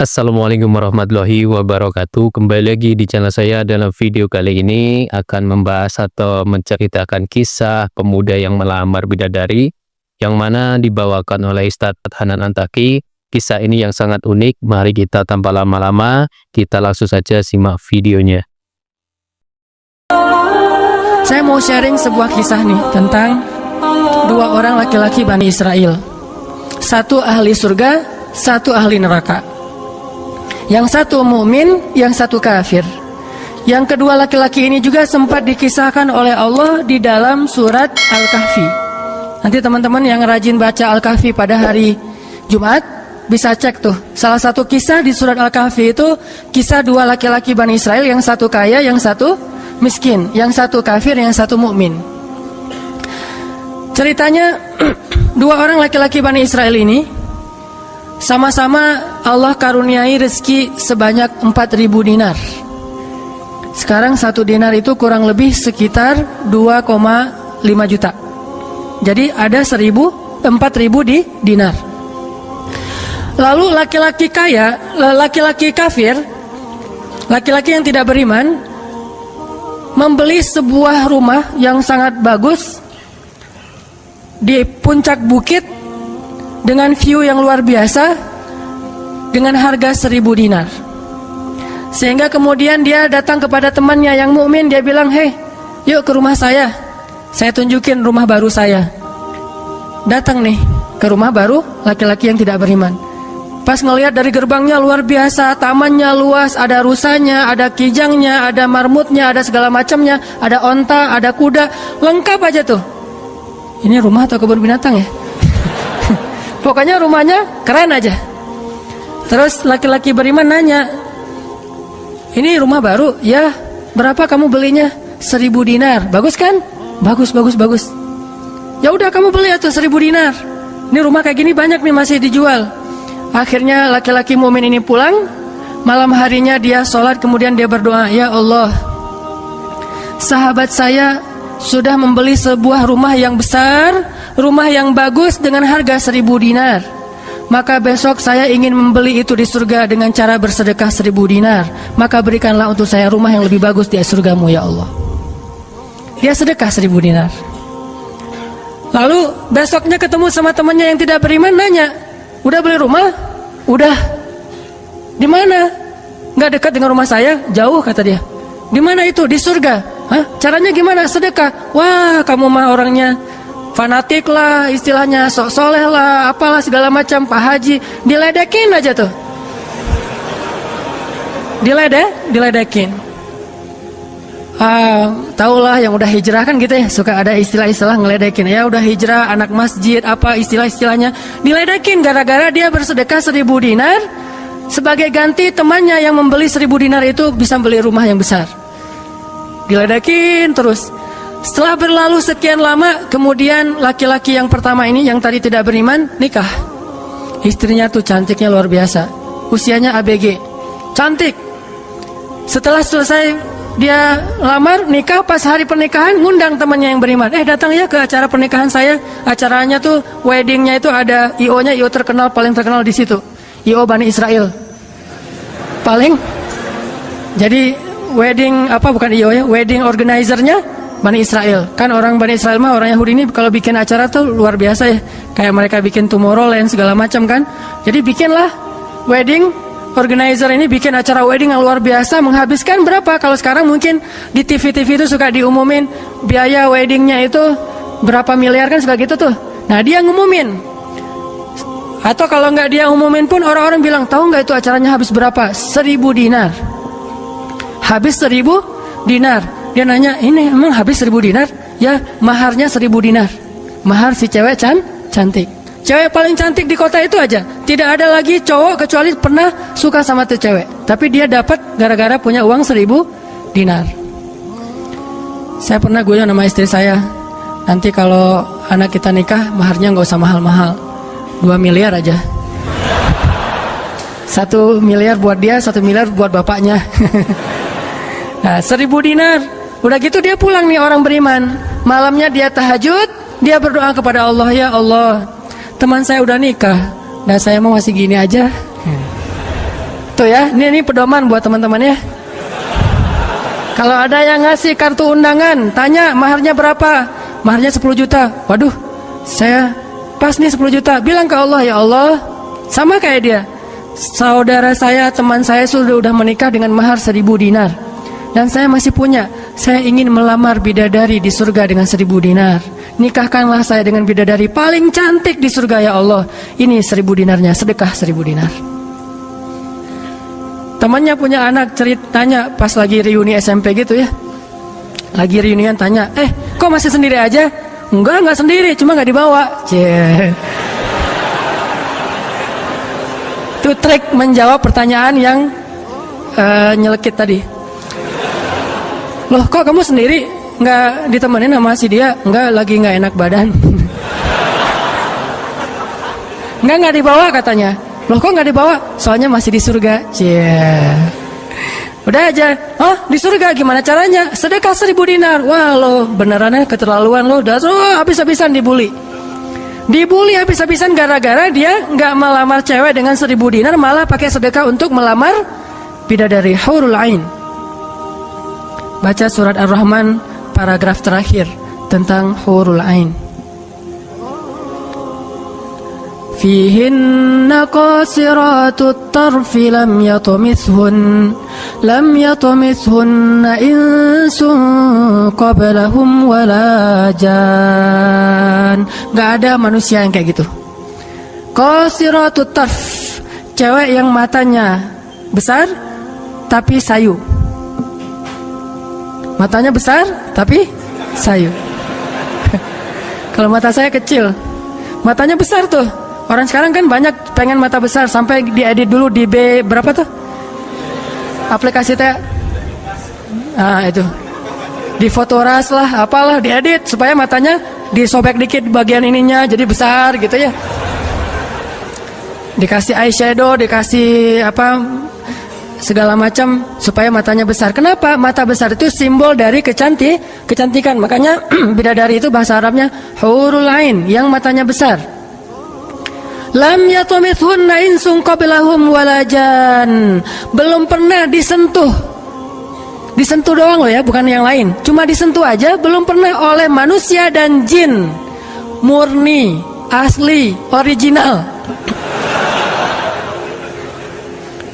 Assalamualaikum warahmatullahi wabarakatuh. Kembali lagi di channel saya. Dalam video kali ini akan membahas atau menceritakan kisah pemuda yang melamar bidadari yang mana dibawakan oleh Ustadz Hanan Antaki. Kisah ini yang sangat unik. Mari kita tanpa lama-lama kita langsung saja simak videonya. Saya mau sharing sebuah kisah nih tentang dua orang laki-laki Bani Israel. Satu ahli surga, satu ahli neraka. Yang satu mukmin, yang satu kafir. Yang kedua laki-laki ini juga sempat dikisahkan oleh Allah di dalam surat Al-Kahfi. Nanti teman-teman yang rajin baca Al-Kahfi pada hari Jumat bisa cek tuh. Salah satu kisah di surat Al-Kahfi itu kisah dua laki-laki Bani Israel, yang satu kaya, yang satu miskin, yang satu kafir, yang satu mukmin. Ceritanya dua orang laki-laki Bani Israel ini sama-sama Allah karuniai rezeki sebanyak 4.000 dinar. Sekarang 1 dinar itu kurang lebih sekitar 2,5 juta. Jadi ada 4.000 di dinar. Lalu laki-laki kaya, laki-laki kafir, laki-laki yang tidak beriman, membeli sebuah rumah yang sangat bagus di puncak bukit dengan view yang luar biasa, dengan harga 1.000 dinar. Sehingga kemudian dia datang kepada temannya yang mukmin, dia bilang, "Hei, yuk ke rumah saya tunjukin rumah baru saya." Datang nih ke rumah baru laki-laki yang tidak beriman. Pas ngelihat dari gerbangnya luar biasa, tamannya luas, ada rusanya, ada kijangnya, ada marmutnya, ada segala macamnya, ada onta, ada kuda, lengkap aja tuh. Ini rumah atau kebun binatang ya? Pokoknya rumahnya keren aja. Terus laki-laki beriman nanya, "Ini rumah baru?" "Ya." "Berapa kamu belinya?" 1.000 dinar. "Bagus kan?" "Bagus." "Ya udah kamu beli atau 1.000 dinar. Ini rumah kayak gini banyak nih masih dijual." Akhirnya laki-laki mukmin ini pulang. Malam harinya dia sholat, kemudian dia berdoa, "Ya Allah, sahabat saya sudah membeli sebuah rumah yang besar, rumah yang bagus dengan harga 1.000 dinar. Maka besok saya ingin membeli itu di surga dengan cara bersedekah 1.000 dinar. Maka berikanlah untuk saya rumah yang lebih bagus di surgamu ya Allah." Dia sedekah 1.000 dinar. Lalu besoknya ketemu sama temannya yang tidak beriman, nanya, "Udah beli rumah?" "Udah." "Di mana?" "Nggak dekat dengan rumah saya, jauh," kata dia. "Di mana itu?" "Di surga." "Hah? Caranya gimana?" "Sedekah." "Wah, kamu mah orangnya fanatik lah, istilahnya sok soleh lah, apalah segala macam, Pak Haji." Diledekin aja tuh. Diledekin. Taulah yang udah hijrah kan gitu ya, suka ada istilah-istilah ngeledekin. Ya udah hijrah, anak masjid, apa istilah-istilahnya. Diledekin gara-gara dia bersedekah 1.000 dinar. Sebagai ganti temannya yang membeli 1.000 dinar itu bisa beli rumah yang besar. Diledekin terus. Setelah berlalu sekian lama, kemudian laki-laki yang pertama ini yang tadi tidak beriman nikah. Istrinya tuh cantiknya luar biasa, usianya ABG, cantik. Setelah selesai dia lamar, nikah, pas hari pernikahan ngundang temannya yang beriman. "Datang ya ke acara pernikahan saya." Acaranya tuh weddingnya itu ada IO-nya, IO terkenal, paling terkenal di situ, IO Bani Israel. Paling jadi wedding bukan IO ya, wedding organizer-nya Bani Israel. Kan orang Bani Israel mah orang Yahudi ini kalau bikin acara tuh luar biasa ya. Kayak mereka bikin Tomorrowland segala macam kan. Jadi bikinlah wedding organizer ini bikin acara wedding yang luar biasa, menghabiskan berapa? Kalau sekarang mungkin di TV-TV itu suka diumumin biaya weddingnya itu berapa miliar kan, suka gitu tuh. Nah dia ngumumin. Atau kalau nggak dia umumin pun orang-orang bilang, "Tahu nggak itu acaranya habis berapa?" 1.000 dinar. Habis 1.000 dinar. Dia nanya, "Ini emang habis 1.000 dinar?" "Ya, maharnya 1.000 dinar. Mahar si cewek cantik. Cewek paling cantik di kota itu aja. Tidak ada lagi cowok kecuali pernah suka sama tuh cewek. Tapi dia dapat gara-gara punya uang 1.000 dinar. Saya pernah guyon sama istri saya, "Nanti kalau anak kita nikah, maharnya nggak usah mahal-mahal, 2 miliar aja. 1 miliar buat dia, 1 miliar buat bapaknya." Nah 1.000 dinar. Udah gitu dia pulang nih orang beriman. Malamnya dia tahajud, dia berdoa kepada Allah, "Ya Allah, teman saya udah nikah, nah saya mau masih gini aja." Tuh ya, ini pedoman buat teman-teman ya. Kalau ada yang ngasih kartu undangan, tanya maharnya berapa? Maharnya 10 juta. Waduh, saya pas nih 10 juta. Bilang ke Allah, ya Allah, sama kayak dia. Saudara saya, teman saya sudah menikah dengan mahar 1000 dinar. Dan saya masih punya. Saya ingin melamar bidadari di surga dengan 1000 dinar. Nikahkanlah saya dengan bidadari paling cantik di surga ya Allah. Ini 1000 dinarnya, sedekah 1000 dinar. Temannya punya anak, ceritanya pas lagi reuni SMP gitu ya. Lagi reunian tanya, kok masih sendiri aja? Enggak sendiri, cuma nggak dibawa. Itu trik menjawab pertanyaan yang nyelekit tadi. Loh, kok kamu sendiri? Nggak ditemenin sama si dia? Enggak, lagi nggak enak badan. Nggak dibawa katanya. Loh, kok nggak dibawa? Soalnya masih di surga. Udah aja. Oh, di surga gimana caranya? Sedekah 1000 dinar. Wah, lo benerannya keterlaluan lo. Udah habis-habisan dibully. Dibully habis-habisan gara-gara dia nggak melamar cewek dengan 1000 dinar, malah pakai sedekah untuk melamar bidadari Hurul Ain. Baca surat Ar-Rahman paragraf terakhir tentang Hurul Ain. Fihinna qasiratut tarfi lam yatumithunna insun qablahum wala jan. Gak ada manusia yang kayak gitu. Qasiratut tarf, cewek yang matanya besar tapi sayu. Matanya besar tapi sayu. Kalau mata saya kecil, matanya besar tuh. Orang sekarang kan banyak pengen mata besar, sampai diedit dulu di berapa tuh aplikasi teh. Nah itu di Fotoras lah, apalah, diedit supaya matanya disobek dikit bagian ininya jadi besar gitu ya. Dikasih eyeshadow, dikasih apa segala macam supaya matanya besar. Kenapa? Mata besar itu simbol dari kecantikan. Makanya bidadari itu bahasa Arabnya Hurul Ain, yang matanya besar. Lam yatumithunna insun qablahum walajan. Belum pernah disentuh. Disentuh doang loh ya, bukan yang lain. Cuma disentuh aja, belum pernah oleh manusia dan jin. Murni, asli, original.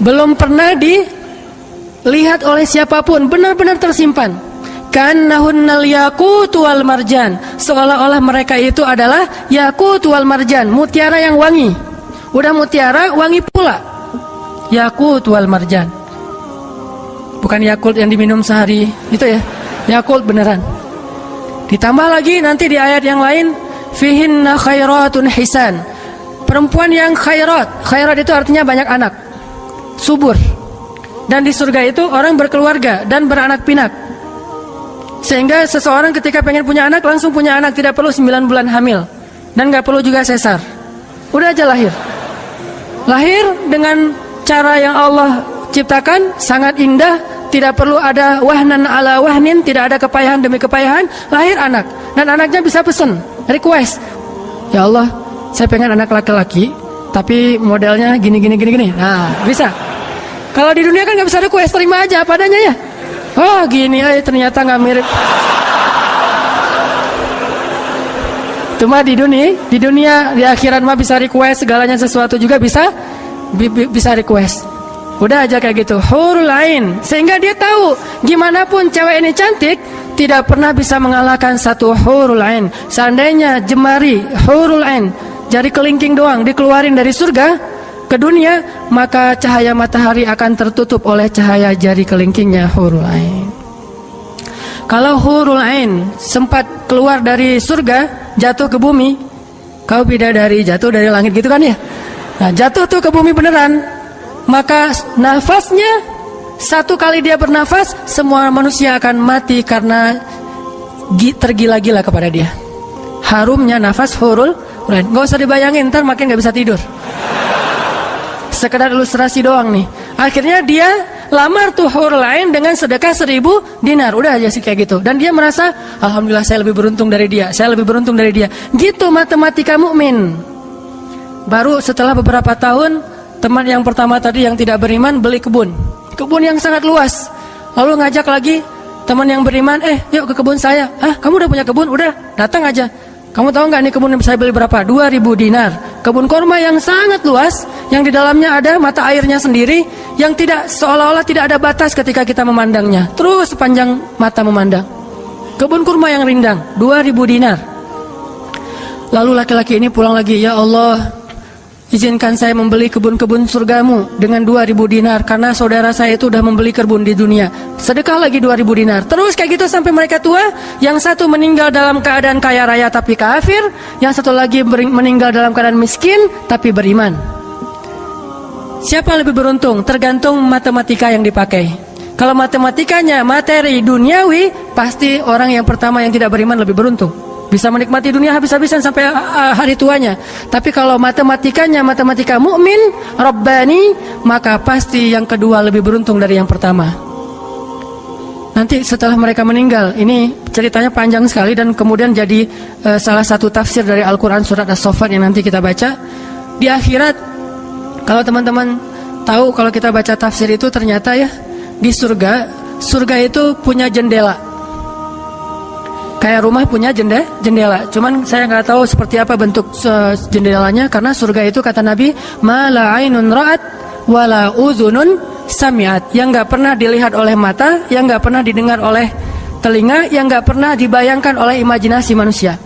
Belum pernah dilihat oleh siapapun, benar-benar tersimpan. Kannahunnal yaqut wal marjan, seolah-olah mereka itu adalah yaqut wal marjan, mutiara yang wangi. Udah mutiara, wangi pula. Yaqut wal marjan. Bukan Yakult yang diminum sehari itu ya. Yakult beneran. Ditambah lagi nanti di ayat yang lain, fihinna khairatun hisan. Perempuan yang khairat. Khairat itu artinya banyak anak, subur. Dan di surga itu orang berkeluarga dan beranak pinak. Sehingga seseorang ketika pengen punya anak, langsung punya anak, tidak perlu 9 bulan hamil. Dan gak perlu juga sesar. Udah aja lahir. Lahir dengan cara yang Allah ciptakan, sangat indah. Tidak perlu ada wahnan ala wahnin, tidak ada kepayahan demi kepayahan. Lahir anak. Dan anaknya bisa pesen, request. Ya Allah, saya pengen anak laki-laki, tapi modelnya gini. Nah, bisa. Kalau di dunia kan gak bisa request, terima aja apa adanya ya. Oh gini, ternyata nggak mirip. Cuma di dunia di akhirat mah bisa request segalanya, sesuatu juga bisa request. Udah aja kayak gitu. Hurul Ain, sehingga dia tahu gimana pun cewek ini cantik, tidak pernah bisa mengalahkan satu Hurul Ain. Seandainya jemari Hurul Ain, jari kelingking doang dikeluarin dari surga ke dunia, maka cahaya matahari akan tertutup oleh cahaya jari kelingkingnya Hurul Ain. Kalau Hurul Ain sempat keluar dari surga, jatuh ke bumi, kau bidadari jatuh dari langit gitu kan ya. Nah, jatuh tuh ke bumi beneran, maka nafasnya, satu kali dia bernafas, semua manusia akan mati karena tergila-gila kepada dia. Harumnya nafas Hurul Ain. Gak usah dibayangin, ntar makin gak bisa tidur. Sekedar ilustrasi doang nih. Akhirnya dia lamar tuh Hurul Ain dengan sedekah 1000 dinar. Udah aja sih kayak gitu. Dan dia merasa, alhamdulillah saya lebih beruntung dari dia. Saya lebih beruntung dari dia. Gitu matematika mukmin. Baru setelah beberapa tahun teman yang pertama tadi yang tidak beriman beli kebun yang sangat luas. Lalu ngajak lagi teman yang beriman, yuk ke kebun saya. Kamu udah punya kebun? Udah, datang aja. Kamu tahu nggak nih kebun yang saya beli berapa? 2.000 dinar. Kebun kurma yang sangat luas, yang di dalamnya ada mata airnya sendiri, yang tidak seolah-olah tidak ada batas ketika kita memandangnya. Terus sepanjang mata memandang. Kebun kurma yang rindang, 2.000 dinar. Lalu laki-laki ini pulang lagi, ya Allah, izinkan saya membeli kebun-kebun surgamu dengan 2.000 dinar, karena saudara saya itu udah membeli kebun di dunia. Sedekah lagi 2.000 dinar. Terus kayak gitu sampai mereka tua. Yang satu meninggal dalam keadaan kaya raya tapi kafir, yang satu lagi meninggal dalam keadaan miskin tapi beriman. Siapa lebih beruntung? Tergantung matematika yang dipakai. Kalau matematikanya materi duniawi, pasti orang yang pertama yang tidak beriman lebih beruntung, bisa menikmati dunia habis-habisan sampai hari tuanya. Tapi kalau matematikanya matematika mukmin, Rabbani, maka pasti yang kedua lebih beruntung dari yang pertama. Nanti setelah mereka meninggal, ini ceritanya panjang sekali dan kemudian jadi salah satu tafsir dari Al-Quran surat As-Saffat yang nanti kita baca. Di akhirat, kalau teman-teman tahu, kalau kita baca tafsir itu ternyata ya, di surga itu punya jendela. Kayak rumah punya jendela. Cuman saya nggak tahu seperti apa bentuk jendelanya, karena surga itu kata Nabi, ma la ainun ra'at wa la uzunun sami'at, yang nggak pernah dilihat oleh mata, yang nggak pernah didengar oleh telinga, yang nggak pernah dibayangkan oleh imajinasi manusia.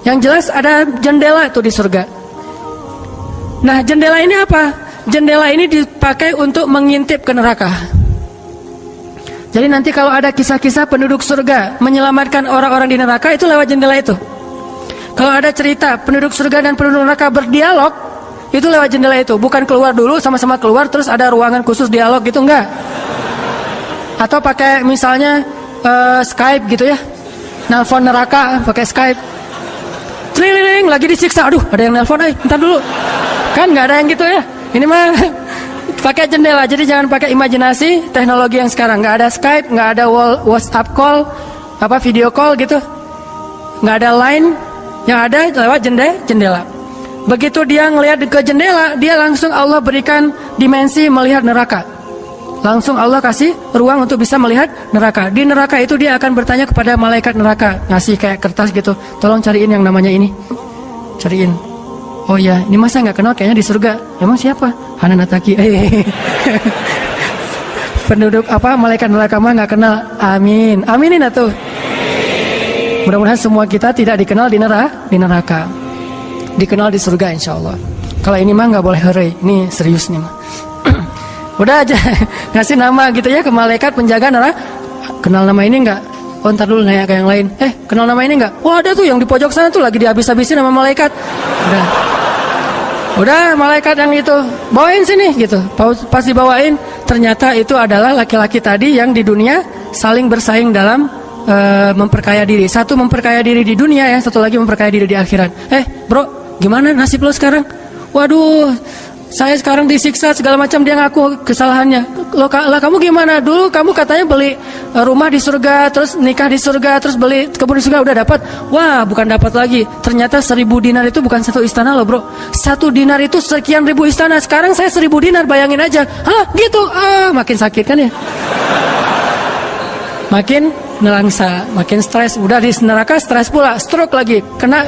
Yang jelas ada jendela itu di surga. Nah, jendela ini apa? Jendela ini dipakai untuk mengintip ke neraka. Jadi nanti kalau ada kisah-kisah penduduk surga menyelamatkan orang-orang di neraka, itu lewat jendela itu. Kalau ada cerita penduduk surga dan penduduk neraka berdialog, itu lewat jendela itu. Bukan keluar dulu, sama-sama keluar terus ada ruangan khusus dialog gitu, enggak. Atau pakai misalnya Skype gitu ya, nelpon neraka pakai Skype. Tring, lagi disiksa, aduh ada yang nelpon, bentar dulu. Kan nggak ada yang gitu ya. Ini mah pakai jendela. Jadi jangan pakai imajinasi teknologi yang sekarang. Nggak ada Skype, nggak ada WhatsApp call, video call gitu, nggak ada line. Yang ada lewat jendela. Begitu dia ngelihat ke jendela, dia langsung Allah berikan dimensi melihat neraka. Langsung Allah kasih ruang untuk bisa melihat neraka. Di neraka itu dia akan bertanya kepada malaikat neraka, ngasih kayak kertas gitu, tolong cariin yang namanya ini, cariin. Oh ya, ini masa nggak kenal, kayaknya di surga. Emang siapa? Hanan Ataki. Penduduk malaikat neraka mah nggak kenal. Amin, aminin atuh. Mudah-mudahan semua kita tidak dikenal di neraka, dikenal di surga insya Allah. Kalau ini mah nggak boleh hore, ini serius nih mah. Udah aja ngasih nama gitu ya ke malaikat penjaga neraka. Kenal nama ini nggak? Oh ntar dulu nanya ke yang lain. Kenal nama ini nggak? Oh ada tuh yang di pojok sana tuh lagi dihabis-habisin sama malaikat. Udah malaikat yang itu bawain sini gitu. Pas dibawain ternyata itu adalah laki-laki tadi yang di dunia saling bersaing dalam memperkaya diri. Satu memperkaya diri di dunia, yang satu lagi memperkaya diri di akhirat. Bro, gimana nasib lo sekarang? Waduh, saya sekarang disiksa segala macam, dia ngaku kesalahannya. Lah kamu gimana? Dulu kamu katanya beli rumah di surga, terus nikah di surga, terus beli kebun di surga, udah dapat. Wah, bukan dapat lagi. Ternyata 1.000 dinar itu bukan satu istana loh, bro. 1 dinar itu sekian ribu istana. Sekarang saya 1.000 dinar, bayangin aja. Hah, gitu. Makin sakit kan ya? Makin nelangsa, makin stres. Udah di neraka stres pula, stroke lagi, kena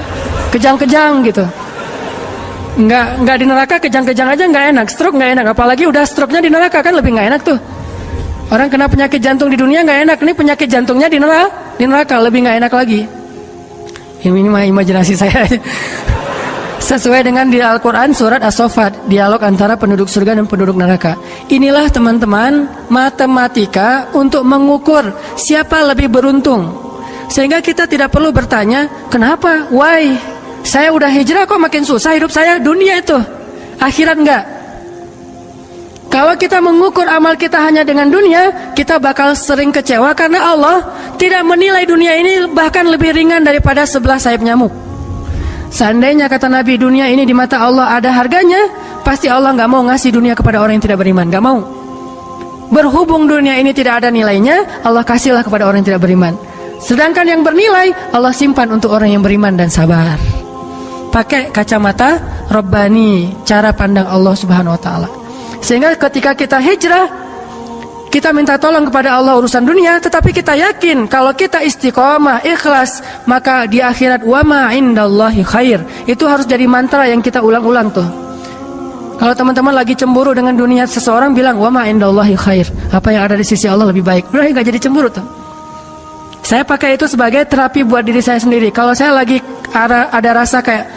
kejang-kejang gitu. Nggak di neraka kejang-kejang aja nggak enak, stroke nggak enak, apalagi udah stroke-nya di neraka kan lebih nggak enak tuh. Orang kena penyakit jantung di dunia nggak enak, nih penyakit jantungnya di neraka lebih nggak enak lagi. Ini mah imajinasi saya. Sesuai dengan di Al-Quran surat As-Saffat, dialog antara penduduk surga dan penduduk neraka. Inilah teman-teman matematika untuk mengukur siapa lebih beruntung. Sehingga kita tidak perlu bertanya, kenapa? Why? Saya udah hijrah kok makin susah hidup saya. Dunia itu, akhirat enggak. Kalau kita mengukur amal kita hanya dengan dunia, kita bakal sering kecewa karena Allah tidak menilai dunia ini bahkan lebih ringan daripada 11 sayap nyamuk. Seandainya kata Nabi dunia ini di mata Allah ada harganya, pasti Allah nggak mau ngasih dunia kepada orang yang tidak beriman, nggak mau. Berhubung dunia ini tidak ada nilainya, Allah kasihlah kepada orang yang tidak beriman. Sedangkan yang bernilai Allah simpan untuk orang yang beriman dan sabar. pakai kacamata Rabbani, cara pandang Allah Subhanahu wa taala. Sehingga ketika kita hijrah, kita minta tolong kepada Allah urusan dunia, tetapi kita yakin kalau kita istiqomah, ikhlas, maka di akhirat wa ma indallahi khair. Itu harus jadi mantra yang kita ulang-ulang tuh. Kalau teman-teman lagi cemburu dengan dunia, seseorang bilang wa ma indallahi khair. Apa yang ada di sisi Allah lebih baik. Udah enggak jadi cemburu tuh. Saya pakai itu sebagai terapi buat diri saya sendiri. Kalau saya lagi ada rasa kayak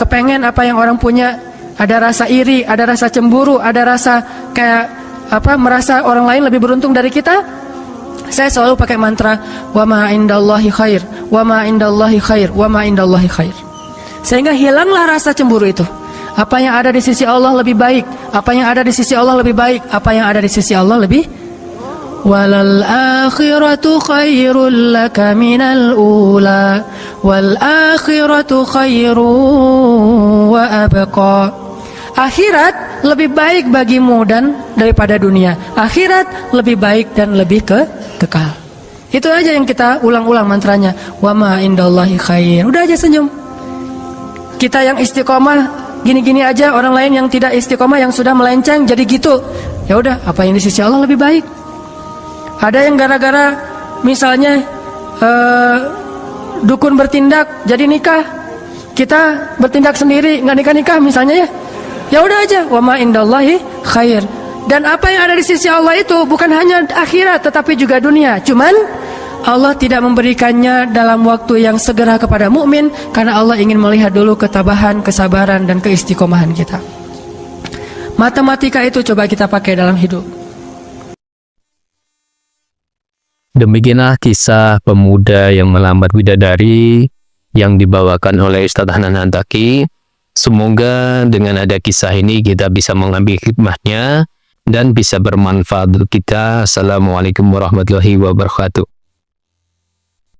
kepengen apa yang orang punya, ada rasa iri, ada rasa cemburu, ada rasa kayak merasa orang lain lebih beruntung dari kita, saya selalu pakai mantra wa ma indallahi khair, wa ma indallahi khair, wa ma indallahi khair. Sehingga hilanglah rasa cemburu itu. Apa yang ada di sisi Allah lebih baik, apa yang ada di sisi Allah lebih baik, apa yang ada di sisi Allah lebih walal akhiratu khairul laka minal ula wal akhiratu khairu wa abqa. Akhirat lebih baik bagimu dan daripada dunia. Akhirat lebih baik dan lebih kekal. Itu aja yang kita ulang-ulang mantranya. Wa ma indallahi khair. Udah aja senyum. Kita yang istiqomah gini-gini aja, orang lain yang tidak istiqomah, yang sudah melenceng jadi gitu. Ya udah, apa yang di sisi Allah lebih baik. Ada yang gara-gara misalnya dukun bertindak jadi nikah, kita bertindak sendiri nggak nikah misalnya ya. Ya udah aja, wa ma indallahi khair. Dan apa yang ada di sisi Allah itu bukan hanya akhirat tetapi juga dunia. Cuman Allah tidak memberikannya dalam waktu yang segera kepada mukmin karena Allah ingin melihat dulu ketabahan, kesabaran dan keistiqomahan kita. Matematika itu coba kita pakai dalam hidup. Demikianlah kisah pemuda yang melamar bidadari yang dibawakan oleh Ustadz Hanan Hantaki. Semoga dengan ada kisah ini kita bisa mengambil hikmahnya dan bisa bermanfaat untuk kita. Assalamualaikum warahmatullahi wabarakatuh.